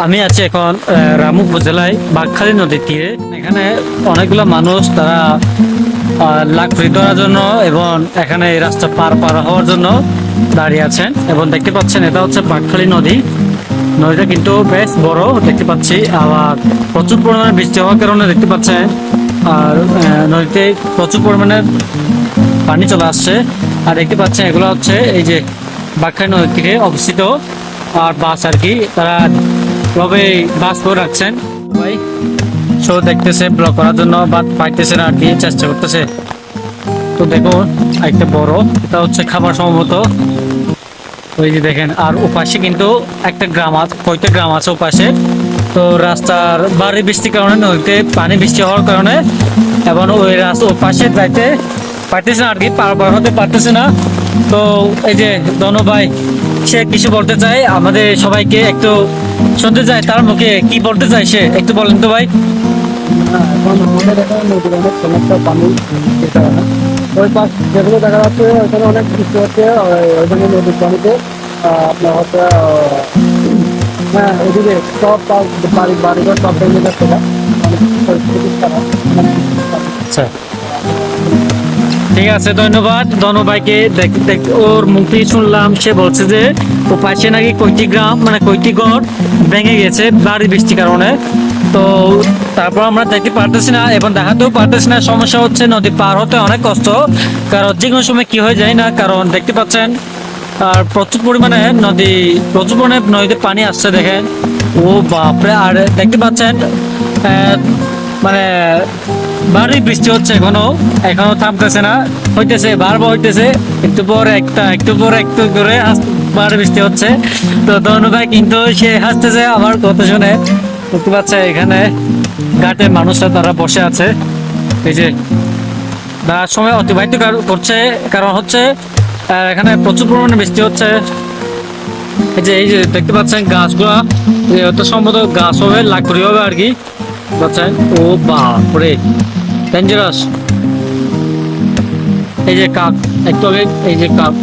আমি আছি এখন রামু উপজেলায় বাঘখালী নদীর তীরে। এখানে অনেকগুলো মানুষ তারা লাকড়ি ধরার জন্য এবং এখানে এই রাস্তা পার হওয়ার জন্য দাঁড়িয়ে আছেন এবং দেখতে পাচ্ছেন এটা হচ্ছে বাঘখালী নদী। নদীটা কিন্তু বেশ বড় দেখতে পাচ্ছি, আবার প্রচুর পরিমাণে বৃষ্টি হওয়ার কারণে দেখতে পাচ্ছেন আর নদীতে প্রচুর পরিমাণে পানি চলে আসছে। আর দেখতে পাচ্ছেন এগুলো হচ্ছে এই যে বাঘখালী নদীর তীরে অবস্থিত আর বাস আর কি, তারা তবে বাস করে রাখছেন ভাই, শো দেখতেছে ব্লক করার জন্য বা পাইতেছে না আর কি, চেষ্টা করতেছে। তো দেখো একটা বড়, এটা হচ্ছে খাবার সম্ভবত, ওই যে দেখেন। আর ওপাশে কিন্তু একটা গ্রাম আছে, কয়টা গ্রাম আছে ওপাশে। তো রাস্তার বাড়ি বৃষ্টির কারণে নদীতে পানি বৃষ্টি হওয়ার কারণে এবং ওই রাস্তা ওপাশে যাইতে পারতেছে না আর কি, পার হতে পারতেছে না। তো এই যে দনু ভাই সে কিছু বলতে চায় আমাদের সবাইকে, একটু শুনতে চাই তার মুখে কি বলতে চাই সে, একটু বলেন তো ভাই। এখন আমাদের এখানে নদীর অনেক সমস্যা পানি কারণে ওই পাশ যেগুলো দেখা যাচ্ছে ওখানে অনেক বৃষ্টি হচ্ছে, ওইখানে নদীর পানিতে আপনার হচ্ছে হ্যাঁ ওইদিকে সব বাড়িঘর সব ভেঙে যাচ্ছে না। আচ্ছা ঠিক আছে, ধন্যবাদ দনু ভাইকে। ওর মুখে শুনলাম সে বলছে যে ও পাশে নাকি কয়টি গ্রাম মানে কয়টি ঘর ভেঙে গেছে বাড়ি বৃষ্টির কারণে। তো তারপর আমরা দেখতে পারতেছি না এবং দেখাতেও পারতেছি না। সমস্যা হচ্ছে নদী পার হতে অনেক কষ্ট, কারণ যে কোনো সময় কি হয়ে যায় না, কারণ দেখতে পাচ্ছেন আর প্রচুর পরিমাণে নদীতে পানি আসছে দেখেন। ও বাপরে, আর দেখতে পাচ্ছেন মানে ভারী বৃষ্টি হচ্ছে, এখনো থামতেছে না, হইতেছে বারবার হইতেছে, একটু পর একটু করে ভারী বৃষ্টি হচ্ছে। তো দনু ভাই কিন্তু সে হাসতেছে আমার কথা শুনে। দেখতে পাচ্ছে এখানে ঘাটে মানুষরা তারা বসে আছে, এই যে তার সময় অতিবাহিত করছে, কারণ হচ্ছে এখানে প্রচুর পরিমাণে বৃষ্টি হচ্ছে। এই যে দেখতে পাচ্ছেন গাছগুলা, হয়তো সম্ভবত গাছ হবে, লাকড়ি হবে আর কি পাচ্ছেন। ও বাপরে ডেঞ্জারাস। এই যে কাক একটু আগে, এই যে কাক